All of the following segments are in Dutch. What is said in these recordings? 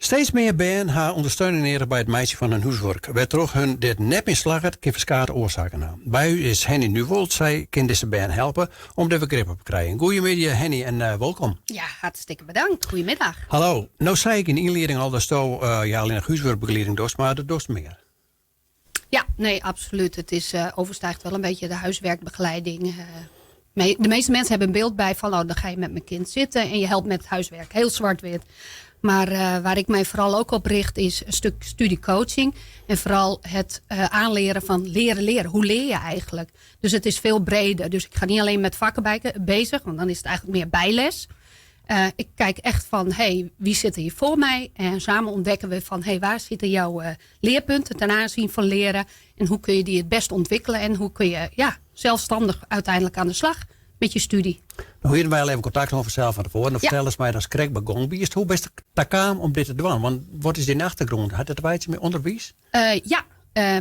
Steeds meer bijen haar ondersteuning neer bij het meisje van hun huiswerk. Werd toch hun dit nep in slag had, kan verschillende oorzaken aan. Bij u is Henny Nuwold. Zij kan deze bijen helpen om de begrip op te krijgen. Goedemiddag Henny en welkom. Ja, hartstikke bedankt. Goedemiddag. Hallo. Nou zei ik in de inleiding al dat je alleen een huiswerkbegeleiding doet, maar dat doet meer. Ja, nee, absoluut. Het is overstijgt wel een beetje de huiswerkbegeleiding. De meeste mensen hebben een beeld bij van, dan ga je met mijn kind zitten en je helpt met het huiswerk. Heel zwart-wit. Maar waar ik mij vooral ook op richt is een stuk studiecoaching. En vooral het aanleren van leren. Hoe leer je eigenlijk? Dus het is veel breder. Dus ik ga niet alleen met vakken bezig, want dan is het eigenlijk meer bijles. Ik kijk echt van, wie zit er hier voor mij? En samen ontdekken we van, waar zitten jouw leerpunten ten aanzien van leren? En hoe kun je die het best ontwikkelen? En hoe kun je zelfstandig uiteindelijk aan de slag met je studie? Nou, hier wij al even contact over zelf van tevoren. Dan vertel eens mij dat krek begon. Wie is het hoe best taak om dit te doen? Want wat is die achtergrond? Had het iets met onderwijs?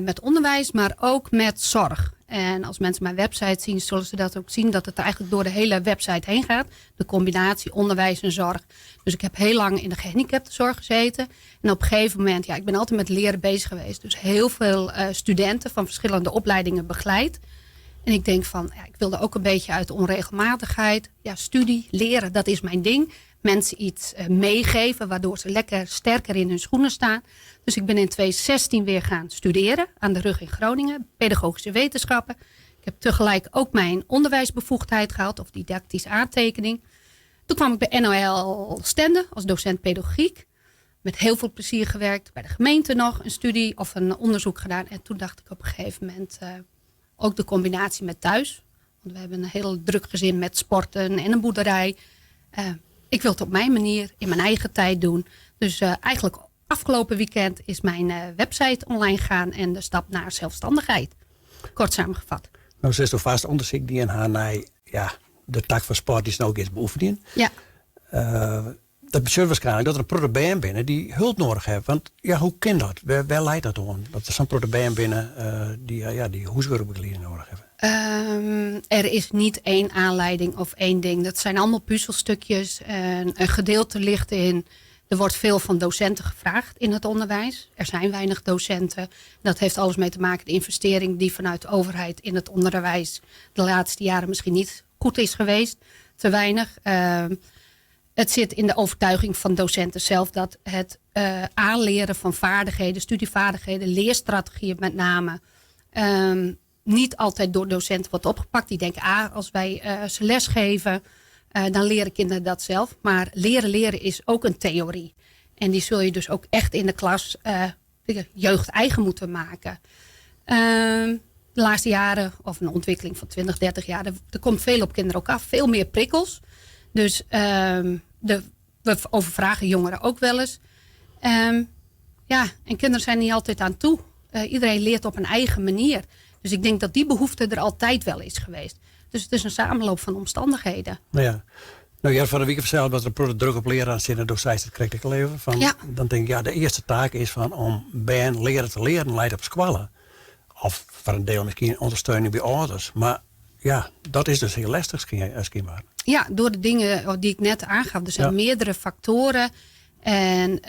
Met onderwijs, maar ook met zorg. En als mensen mijn website zien, zullen ze dat ook zien dat het eigenlijk door de hele website heen gaat. De combinatie onderwijs en zorg. Dus ik heb heel lang in de gehandicaptenzorg gezeten. En op een gegeven moment, ik ben altijd met leren bezig geweest. Dus heel veel studenten van verschillende opleidingen begeleid. En ik denk van, ik wilde ook een beetje uit de onregelmatigheid. Ja, studie, leren, dat is mijn ding. Mensen iets meegeven, waardoor ze lekker sterker in hun schoenen staan. Dus ik ben in 2016 weer gaan studeren aan de RUG in Groningen. Pedagogische wetenschappen. Ik heb tegelijk ook mijn onderwijsbevoegdheid gehaald, of didactische aantekening. Toen kwam ik bij NOL Stende als docent pedagogiek. Met heel veel plezier gewerkt. Bij de gemeente nog een studie of een onderzoek gedaan. En toen dacht ik op een gegeven moment ook de combinatie met thuis. Want we hebben een heel druk gezin met sporten en een boerderij. Ik wil het op mijn manier, in mijn eigen tijd doen. Dus eigenlijk afgelopen weekend is mijn website online gegaan en de stap naar zelfstandigheid. Kort samengevat. Nou, ze is toch vast onderzoek die in haar de tak van sport is nou ook eens beoefening. Ja. Dat betekent waarschijnlijk dat er een protobijen binnen die hulp nodig heeft. Want hoe kan dat? Waar leidt dat om? Dat er zo'n protobijen binnen die huiswerkbegeleiding nodig hebben. Er is niet één aanleiding of één ding. Dat zijn allemaal puzzelstukjes. Een gedeelte ligt in. Er wordt veel van docenten gevraagd in het onderwijs. Er zijn weinig docenten. Dat heeft alles mee te maken. De investering die vanuit de overheid in het onderwijs de laatste jaren misschien niet goed is geweest. Te weinig. Het zit in de overtuiging van docenten zelf dat het aanleren van vaardigheden, studievaardigheden, leerstrategieën met name, niet altijd door docenten wordt opgepakt. Die denken, als wij ze les geven, dan leren kinderen dat zelf. Maar leren is ook een theorie. En die zul je dus ook echt in de klas jeugd eigen moeten maken. De laatste jaren, of een ontwikkeling van 20, 30 jaar, er komt veel op kinderen ook af. Veel meer prikkels. Dus we overvragen jongeren ook wel eens. En kinderen zijn niet altijd aan toe. Iedereen leert op een eigen manier. Dus ik denk dat die behoefte er altijd wel is geweest. Dus het is een samenloop van omstandigheden. Nou, je hebt van de week verteld dat er druk op leraar zitten door zij het krijgt leven. Dan denk ik, de eerste taak is om bij leren te leren leidt op squallen. Of voor een deel misschien ondersteuning bij ouders. Maar dat is dus heel lastig schijnbaar. Ja, door de dingen die ik net aangaf. Er zijn meerdere factoren. En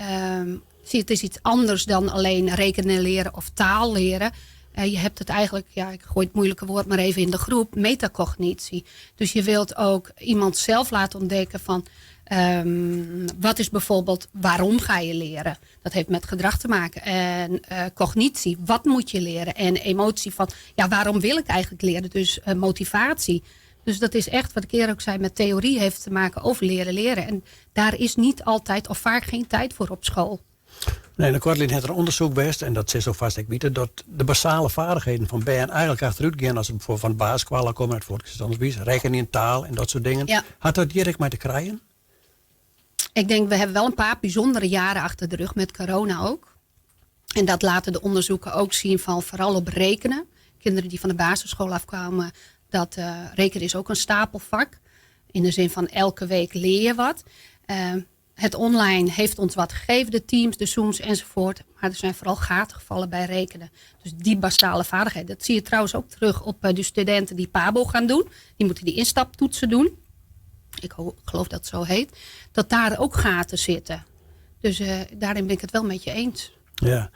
het is iets anders dan alleen rekenen leren of taal leren. Je hebt het eigenlijk, ik gooi het moeilijke woord maar even in de groep, metacognitie. Dus je wilt ook iemand zelf laten ontdekken van wat is bijvoorbeeld, waarom ga je leren? Dat heeft met gedrag te maken. En cognitie, wat moet je leren? En emotie van, waarom wil ik eigenlijk leren? Dus motivatie. Dus dat is echt, wat ik eerder ook zei, met theorie heeft te maken over leren. En daar is niet altijd of vaak geen tijd voor op school. Nee, de Kortlin heeft er onderzoek geweest, en dat is zo vast ik weet, dat de basale vaardigheden van bijen eigenlijk achteruit gaan als ze bijvoorbeeld van de basisschool komen uit voortgezet rekenen in taal en dat soort dingen. Ja. Had dat direct mee te krijgen? Ik denk, we hebben wel een paar bijzondere jaren achter de rug met corona ook. En dat laten de onderzoeken ook zien van vooral op rekenen. Kinderen die van de basisschool afkwamen, dat rekenen is ook een stapelvak. In de zin van elke week leer je wat. Het online heeft ons wat gegeven, de Teams, de Zooms enzovoort. Maar er zijn vooral gaten gevallen bij rekenen. Dus die basale vaardigheden. Dat zie je trouwens ook terug op de studenten die PABO gaan doen. Die moeten die instaptoetsen doen. Ik geloof dat het zo heet. Dat daar ook gaten zitten. Dus daarin ben ik het wel met je eens. Ja.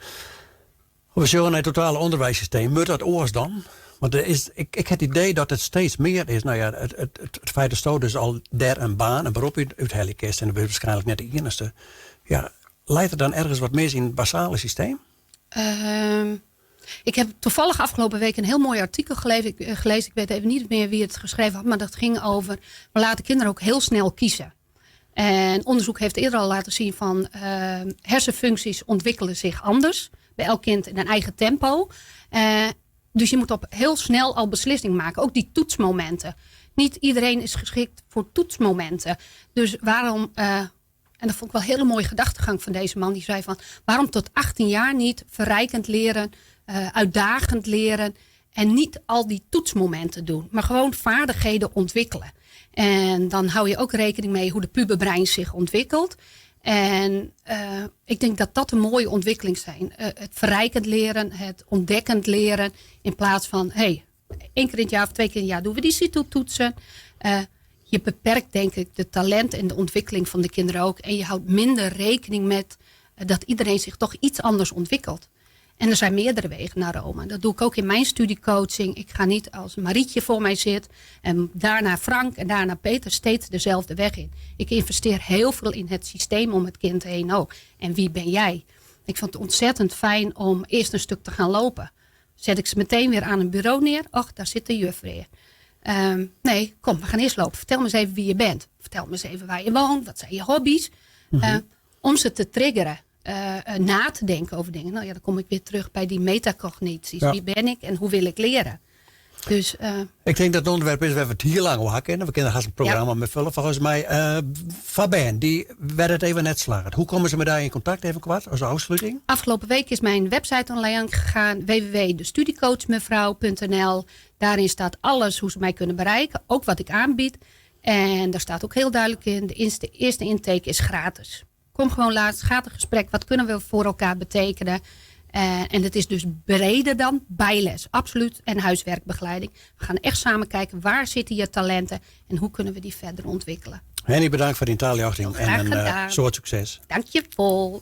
We zien naar het totale onderwijssysteem. Moet dat oors dan? Want ik heb het idee dat het steeds meer is. Nou ja, het feit dat zo dus al daar een baan, een beroep uit Hellikist. En dat is waarschijnlijk net de enige. Ja, leidt er dan ergens wat meer in het basale systeem? Ik heb toevallig afgelopen week een heel mooi artikel gelezen. Ik weet even niet meer wie het geschreven had. Maar dat ging over, we laten kinderen ook heel snel kiezen. En onderzoek heeft eerder al laten zien van hersenfuncties ontwikkelen zich anders. Bij elk kind in een eigen tempo. Dus je moet op heel snel al beslissing maken. Ook die toetsmomenten. Niet iedereen is geschikt voor toetsmomenten. Dus waarom, en dat vond ik wel een hele mooie gedachtegang van deze man. Die zei van, waarom tot 18 jaar niet verrijkend leren, uitdagend leren. En niet al die toetsmomenten doen. Maar gewoon vaardigheden ontwikkelen. En dan hou je ook rekening mee hoe de puberbrein zich ontwikkelt. En ik denk dat dat een mooie ontwikkeling zijn. Het verrijkend leren, het ontdekkend leren. In plaats van, 1 keer in het jaar of 2 keer in het jaar doen we die CITO-toetsen. Je beperkt denk ik de talent en de ontwikkeling van de kinderen ook. En je houdt minder rekening met dat iedereen zich toch iets anders ontwikkelt. En er zijn meerdere wegen naar Rome. Dat doe ik ook in mijn studiecoaching. Ik ga niet als Marietje voor mij zit. En daarna Frank en daarna Peter steeds dezelfde weg in. Ik investeer heel veel in het systeem om het kind heen ook. En wie ben jij? Ik vond het ontzettend fijn om eerst een stuk te gaan lopen. Zet ik ze meteen weer aan een bureau neer. Och, daar zit de juf weer. Nee, kom, we gaan eerst lopen. Vertel me eens even wie je bent. Vertel me eens even waar je woont. Wat zijn je hobby's? Om ze te triggeren. Na te denken over dingen. Nou ja, dan kom ik weer terug bij die metacognities. Ja. Wie ben ik en hoe wil ik leren? Dus, ik denk dat het onderwerp is waar we het hier lang over kennen. We kunnen gaan een programma met vullen. Volgens mij, Fabien, die werd het even net slagen. Hoe komen ze met daar in contact even kwart als afsluiting? Afgelopen week is mijn website online gegaan. www.destudiecoachmevrouw.nl. Daarin staat alles hoe ze mij kunnen bereiken. Ook wat ik aanbied. En daar staat ook heel duidelijk in. De eerste intake is gratis. Kom gewoon laatst, gaat een gesprek. Wat kunnen we voor elkaar betekenen? En het is dus breder dan bijles. Absoluut. En huiswerkbegeleiding. We gaan echt samen kijken waar zitten je talenten. En hoe kunnen we die verder ontwikkelen. Henny, bedankt voor de taaljochting. En een soort succes. Dank je wel.